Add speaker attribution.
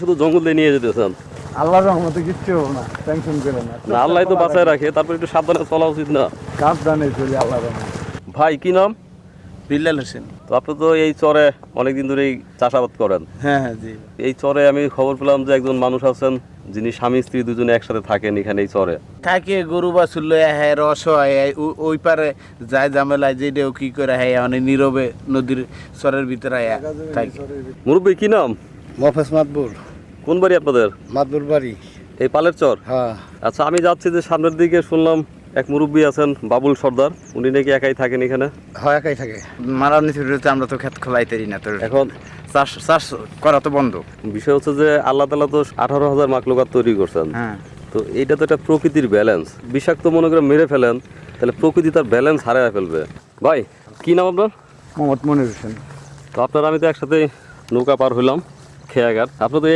Speaker 1: শুধু জঙ্গলে নিয়ে যেতেছেন।
Speaker 2: আল্লাহর রহমতে কিচ্ছু হবে না, টেনশন করে না।
Speaker 1: না আল্লাহ তো বাঁচায় রাখে, তারপর একটু সাবধানে চলা উচিত না?
Speaker 2: সাবধানে চলি আল্লাহর রহমতে।
Speaker 1: ভাই কি নাম?
Speaker 3: বিল্লাল হোসেন।
Speaker 1: তো আপনি তো এই চরে অনেকদিন ধরেই চাষাবাদ করেন।
Speaker 3: হ্যাঁ হ্যাঁ জি।
Speaker 1: এই চরে আমি খবর পেলাম যে একজন মানুষ আছেন যিনি স্বামী স্ত্রী দুজনে একসাথে থাকেন এখানে এই চরে।
Speaker 3: থাকে গরু বাছুর লইয়া হ্যাঁ রস হয় ওই পারে যায় ঝামেলায় যেটাও কি করে হ্যাঁ অনেক নীরবে নদীর চরের ভিতরে থাকে।
Speaker 1: মুরব্বী কি নাম?
Speaker 2: মফেজ মাতবুর।
Speaker 1: কোন বাড়ি আপনাদের?
Speaker 2: মাতবুর বাড়ি।
Speaker 1: এই পালের চর?
Speaker 2: হ্যাঁ।
Speaker 1: আচ্ছা, আমি যাচ্ছি যে সামনের দিকে শুনলাম এক মুরব্বী আছেন বাবুল সর্দার, উনি নাকি একাই থাকেন এখানে।
Speaker 2: হয় একাই থাকে।
Speaker 3: মারার নিচে আমরা তো ক্ষেত খোলাইতেরি না, তো
Speaker 1: এখন
Speaker 3: চাষ করা তো বন্ধ।
Speaker 1: বিষয় হচ্ছে যে আল্লাহ তাআলা তো 18,000 মাখলুকাত তৈরি করছেন।
Speaker 3: হ্যাঁ,
Speaker 1: তো এইটা তো একটা প্রকৃতির ব্যালেন্স। বিষাক্ত মনে করে মেরে ফেলেন তাহলে প্রকৃতি তার ব্যালেন্স হারায় ফেলবে। ভাই কি নাম আপনার?
Speaker 2: মোহাম্মদ মনির হোসেন।
Speaker 1: তো আপনারা আমি তো একসাথে নৌকা পার হইলাম খেয়াঘাট। আপনি তো